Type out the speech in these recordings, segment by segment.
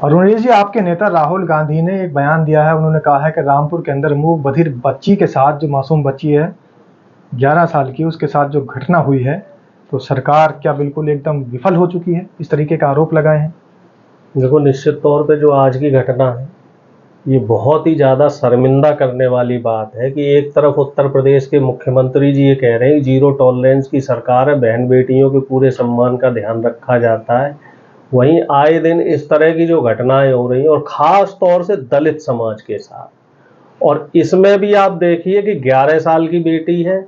अरुणेश जी, आपके नेता राहुल गांधी ने एक बयान दिया है। उन्होंने कहा है कि रामपुर के अंदर मूक बधिर बच्ची के साथ, जो मासूम बच्ची है 11 साल की, उसके साथ जो घटना हुई है, तो सरकार क्या बिल्कुल एकदम विफल हो चुकी है, इस तरीके का आरोप लगाए हैं। देखो, निश्चित तौर पे जो आज की घटना है ये बहुत ही ज़्यादा शर्मिंदा करने वाली बात है कि एक तरफ उत्तर प्रदेश के मुख्यमंत्री जी ये कह रहे हैं कि जीरो टॉलरेंस की सरकार है, बहन बेटियों के पूरे सम्मान का ध्यान रखा जाता है। वहीं आए दिन इस तरह की जो घटनाएं हो रही हैं और ख़ास तौर से दलित समाज के साथ, और इसमें भी आप देखिए कि 11 साल की बेटी है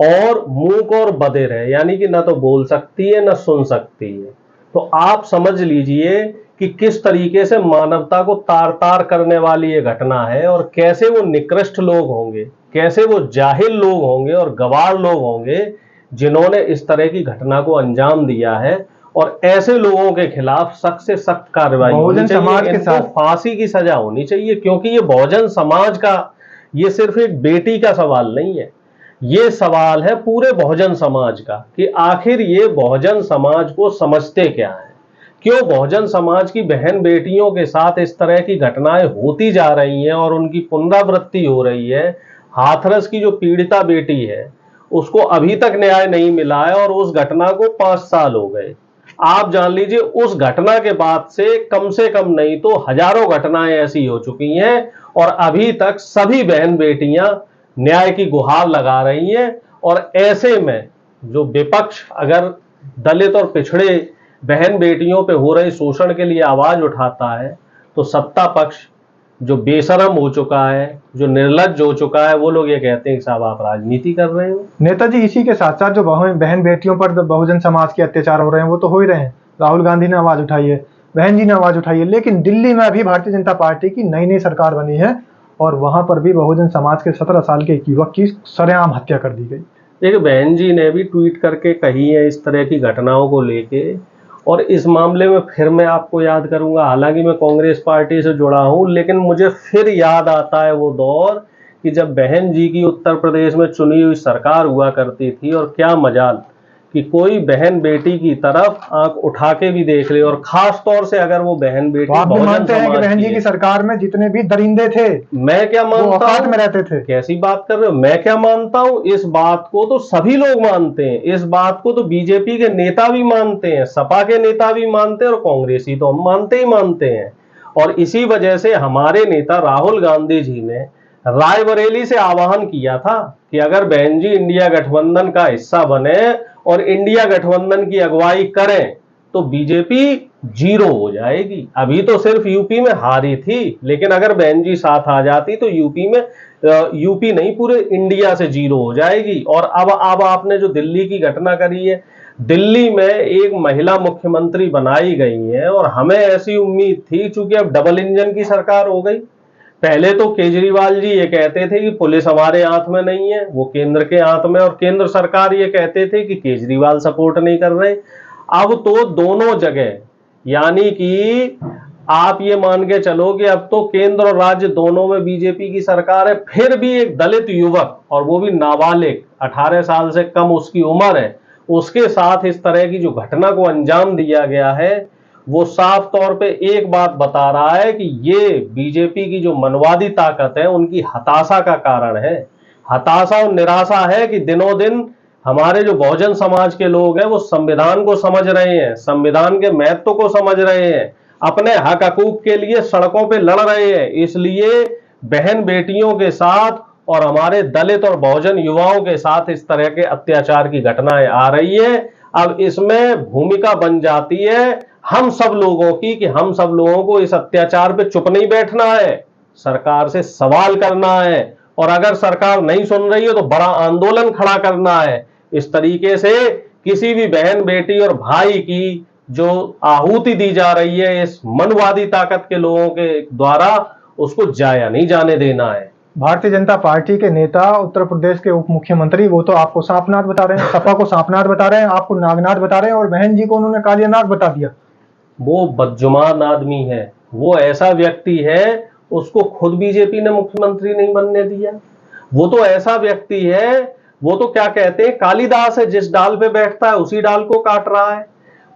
और मूक और बधिर है, यानी कि ना तो बोल सकती है ना सुन सकती है। तो आप समझ लीजिए कि किस तरीके से मानवता को तार तार करने वाली ये घटना है, और कैसे वो निकृष्ट लोग होंगे, कैसे वो जाहिल लोग होंगे और गवार लोग होंगे जिन्होंने इस तरह की घटना को अंजाम दिया है। और ऐसे लोगों के खिलाफ सख्त से सख्त कार्रवाई होनी बहुजन चाहिए, समाज के इनको साथ फांसी की सजा होनी चाहिए, क्योंकि ये बहुजन समाज का, ये सिर्फ एक बेटी का सवाल नहीं है, ये सवाल है पूरे बहुजन समाज का कि आखिर ये बहुजन समाज को समझते क्या है, क्यों बहुजन समाज की बहन बेटियों के साथ इस तरह की घटनाएं होती जा रही हैं और उनकी पुनरावृत्ति हो रही है। हाथरस की जो पीड़िता बेटी है उसको अभी तक न्याय नहीं मिला है और उस घटना को 5 साल हो गए। आप जान लीजिए उस घटना के बाद से कम नहीं तो हजारों घटनाएं ऐसी हो चुकी हैं और अभी तक सभी बहन बेटियां न्याय की गुहार लगा रही हैं। और ऐसे में जो विपक्ष अगर दलित और पिछड़े बहन बेटियों पे हो रहे शोषण के लिए आवाज उठाता है, तो सत्ता पक्ष जो बेशरम हो चुका है, जो निर्लज्ज हो चुका है, वो लोग ये कहते हैं कि साहब आप राजनीति कर रहे हो। नेताजी, इसी के साथ साथ जो बहन बेटियों पर बहुजन समाज के अत्याचार हो रहे हैं वो तो हो ही रहे हैं। राहुल गांधी ने आवाज उठाई है, बहन जी ने आवाज उठाई है, लेकिन दिल्ली में अभी भारतीय जनता पार्टी की नई नई सरकार बनी है और वहां पर भी बहुजन समाज के 17 साल के एक युवक की सरेआम हत्या कर दी गई। देखिए, बहन जी ने भी ट्वीट करके कही है इस तरह की घटनाओं को लेके, और इस मामले में फिर मैं आपको याद करूंगा, हालांकि मैं कांग्रेस पार्टी से जुड़ा हूं, लेकिन मुझे फिर याद आता है वो दौर कि जब बहन जी की उत्तर प्रदेश में चुनी हुई सरकार हुआ करती थी, और क्या मजाल कि कोई बहन बेटी की तरफ आंख उठा के भी देख ले, और खास तौर से अगर वो बहन तो बेटी आप भी बहुजन मानते हैं कि समाज बहन की जी की है। सरकार में जितने भी दरिंदे थे मैं क्या वो मानता औकात हूं, में रहते थे? कैसी बात कर रहे हो, मैं क्या मानता हूं, इस बात को तो सभी लोग मानते हैं, इस बात को तो बीजेपी के नेता भी मानते हैं, सपा के नेता भी मानते हैं, और कांग्रेसी तो हम मानते ही मानते हैं। और इसी वजह से हमारे नेता राहुल गांधी जी ने रायबरेली से आह्वान किया था कि अगर बहन जी इंडिया गठबंधन का हिस्सा बने और इंडिया गठबंधन की अगुवाई करें तो बीजेपी जीरो हो जाएगी। अभी तो सिर्फ यूपी में हारी थी, लेकिन अगर बहन जी साथ आ जाती तो यूपी में, यूपी नहीं पूरे इंडिया से जीरो हो जाएगी। और अब आपने जो दिल्ली की घटना करी है, दिल्ली में एक महिला मुख्यमंत्री बनाई गई है, और हमें ऐसी उम्मीद थी चूंकि अब डबल इंजन की सरकार हो गई। पहले तो केजरीवाल जी ये कहते थे कि पुलिस हमारे हाथ में नहीं है, वो केंद्र के हाथ में, और केंद्र सरकार ये कहते थे कि केजरीवाल सपोर्ट नहीं कर रहे। अब तो दोनों जगह, यानी कि आप ये मान के चलो कि अब तो केंद्र और राज्य दोनों में बीजेपी की सरकार है। फिर भी एक दलित युवक, और वो भी नाबालिग, 18 साल से कम उसकी उम्र है, उसके साथ इस तरह की जो घटना को अंजाम दिया गया है, वो साफ तौर पे एक बात बता रहा है कि ये बीजेपी की जो मनवादी ताकत है उनकी हताशा का कारण है। हताशा और निराशा है कि दिनों दिन हमारे जो बहुजन समाज के लोग हैं वो संविधान को समझ रहे हैं, संविधान के महत्व को समझ रहे हैं, अपने हक हकूक के लिए सड़कों पे लड़ रहे हैं। इसलिए बहन बेटियों के साथ और हमारे दलित और बहुजन युवाओं के साथ इस तरह के अत्याचार की घटनाएं आ रही है। अब इसमें भूमिका बन जाती है हम सब लोगों की कि हम सब लोगों को इस अत्याचार पे चुप नहीं बैठना है, सरकार से सवाल करना है, और अगर सरकार नहीं सुन रही है तो बड़ा आंदोलन खड़ा करना है। इस तरीके से किसी भी बहन बेटी और भाई की जो आहुति दी जा रही है इस मनवादी ताकत के लोगों के द्वारा, उसको जाया नहीं जाने देना है। भारतीय जनता पार्टी के नेता, उत्तर प्रदेश के उप मुख्यमंत्री, वो तो आपको सांपनाथ बता रहे हैं, सपा को सांपनाथ बता रहे हैं, आपको नागनाथ बता रहे हैं, और बहन जी को उन्होंने कालियानाथ बता दिया। वो बदजुबान आदमी है, वो ऐसा व्यक्ति है, उसको खुद बीजेपी ने मुख्यमंत्री नहीं बनने दिया। वो तो ऐसा व्यक्ति है, वो तो क्या कहते हैं, कालिदास है, जिस डाल पे बैठता है उसी डाल को काट रहा है।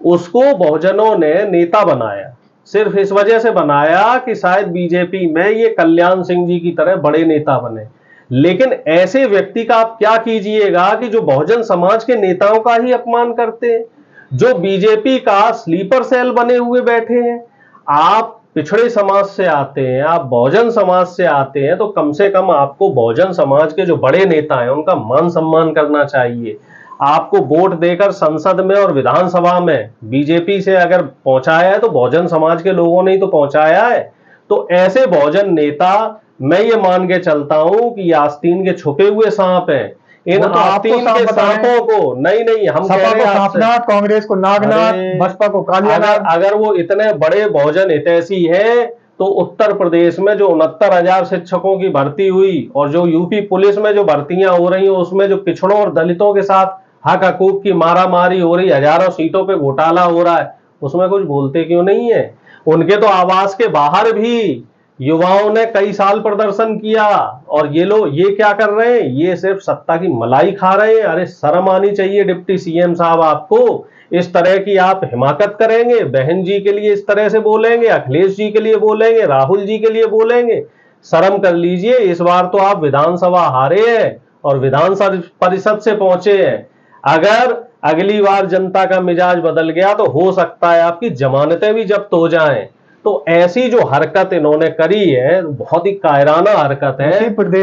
उसको बहुजनों ने नेता बनाया, सिर्फ इस वजह से बनाया कि शायद बीजेपी में ये कल्याण सिंह जी की तरह बड़े नेता बने। लेकिन ऐसे व्यक्ति का आप क्या कीजिएगा कि जो बहुजन समाज के नेताओं का ही अपमान करते हैं, जो बीजेपी का स्लीपर सेल बने हुए बैठे हैं। आप पिछड़े समाज से आते हैं, आप बहुजन समाज से आते हैं, तो कम से कम आपको बहुजन समाज के जो बड़े नेता हैं उनका मान सम्मान करना चाहिए। आपको वोट देकर संसद में और विधानसभा में बीजेपी से अगर पहुंचाया है तो बहुजन समाज के लोगों ने ही तो पहुंचाया है। तो ऐसे बहुजन नेता, मैं ये मान के चलता हूं कि ये आस्तीन के छुपे हुए सांप हैं। इन आस्तीन के सांपों को नहीं हम कह रहे हैं आपसे, कांग्रेस को नागनाथ, बसपा को कालियानाथ। अगर वो इतने बड़े बहुजन हितैषी है तो उत्तर प्रदेश में जो 69,000 शिक्षकों की भर्ती हुई और जो यूपी पुलिस में जो भर्तियां हो रही हैं उसमें जो पिछड़ों और दलितों के साथ हक हकूक की मारामारी हो रही, हजारों सीटों पे घोटाला हो रहा है, उसमें कुछ बोलते क्यों नहीं है? उनके तो आवास के बाहर भी युवाओं ने कई साल प्रदर्शन किया और ये लोग ये क्या कर रहे हैं? ये सिर्फ सत्ता की मलाई खा रहे हैं। अरे शर्म आनी चाहिए डिप्टी सीएम साहब आपको। इस तरह की आप हिमाकत करेंगे, बहन जी के लिए इस तरह से बोलेंगे, अखिलेश जी के लिए बोलेंगे, राहुल जी के लिए बोलेंगे? शर्म कर लीजिए। इस बार तो आप विधानसभा हारे हैं और विधान परिषद से पहुंचे हैं। अगर अगली बार जनता का मिजाज बदल गया तो हो सकता है आपकी जमानतें भी जब्त हो जाएं। तो ऐसी जो हरकत इन्होंने करी है बहुत ही कायराना हरकत है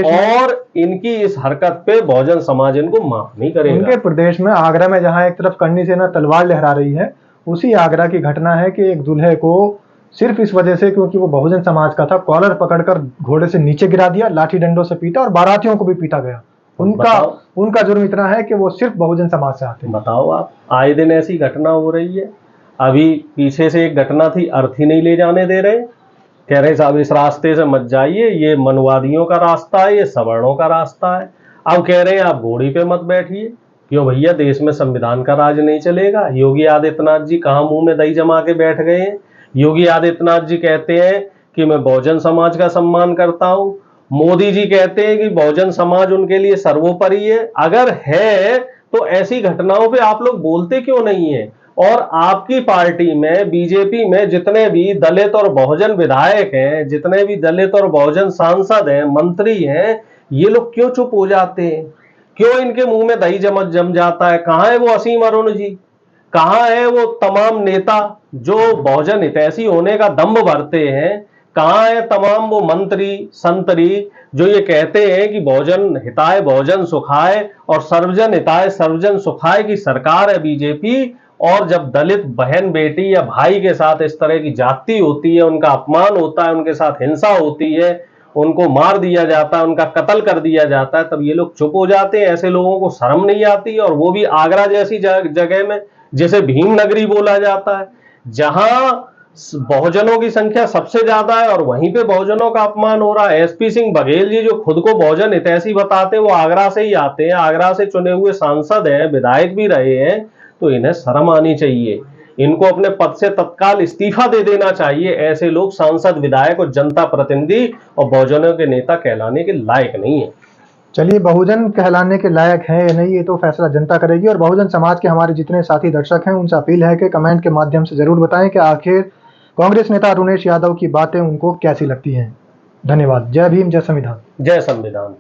और इनकी इस हरकत पे बहुजन समाज इनको माफ नहीं करेगा। उनके प्रदेश में आगरा में जहां एक तरफ करनी सेना तलवार लहरा रही है, उसी आगरा की घटना है कि एक दूल्हे को सिर्फ इस वजह से क्योंकि वो बहुजन समाज का था, कॉलर पकड़कर घोड़े से नीचे गिरा दिया, लाठी डंडों से पीटा और बारातियों को भी पीटा गया। उनका जुर्म इतना है कि वो सिर्फ बहुजन समाज से आते हैं। बताओ आप, आए दिन ऐसी घटना हो रही है। अभी पीछे से एक घटना थी, अर्थी नहीं ले जाने दे रहे, कह रहे साहब इस रास्ते से मत जाइए, ये मनवादियों का रास्ता है, ये सवर्णों का रास्ता है। अब कह रहे हैं आप घोड़ी पे मत बैठिए। क्यों भैया, देश में संविधान का राज नहीं चलेगा? योगी आदित्यनाथ जी कहां मुंह में दही जमा के बैठ गए हैं? योगी आदित्यनाथ जी कहते हैं कि मैं बहुजन समाज का सम्मान करता हूं, मोदी जी कहते हैं कि बहुजन समाज उनके लिए सर्वोपरि है। अगर है तो ऐसी घटनाओं पे आप लोग बोलते क्यों नहीं है? और आपकी पार्टी में, बीजेपी में जितने भी दलित और बहुजन विधायक हैं, जितने भी दलित और बहुजन सांसद हैं, मंत्री हैं, ये लोग क्यों चुप हो जाते हैं? क्यों इनके मुंह में दही जम जाता है? कहां है वो असीम अरुण जी? कहां है वो तमाम नेता जो बहुजन हितैषी होने का दम्भ भरते हैं? कहां है तमाम वो मंत्री संतरी जो ये कहते हैं कि बहुजन हिताय बहुजन सुखाय और सर्वजन हिताय सर्वजन सुखाय की सरकार है बीजेपी? और जब दलित बहन बेटी या भाई के साथ इस तरह की जाति होती है, उनका अपमान होता है, उनके साथ हिंसा होती है, उनको मार दिया जाता है, उनका कत्ल कर दिया जाता है, तब ये लोग चुप हो जाते हैं। ऐसे लोगों को शर्म नहीं आती? और वो भी आगरा जैसी जगह में, जिसे भीम नगरी बोला जाता है, जहां बहुजनों की संख्या सबसे ज्यादा है और वहीं पे बहुजनों का अपमान हो रहा है। एसपी सिंह बघेल जी जो खुद को बहुजन हितैषी बताते हैं, वो आगरा से ही आते हैं, आगरा से चुने हुए सांसद हैं, विधायक भी रहे हैं। तो इन्हें शर्म आनी चाहिए। इनको अपने पद से तत्काल इस्तीफा दे देना चाहिए। ऐसे लोग सांसद, विधायक और जनता प्रतिनिधि और बहुजनों के नेता कहलाने के लायक नहीं है। चलिए, बहुजन कहलाने के लायक है या नहीं ये तो फैसला जनता करेगी। और बहुजन समाज के हमारे जितने साथी दर्शक हैं उनसे अपील है कि कमेंट के माध्यम से जरूर बताएं कि आखिर कांग्रेस नेता अरुणेश यादव की बातें उनको कैसी लगती हैं। धन्यवाद। जय भीम, जय संविधान। जय संविधान।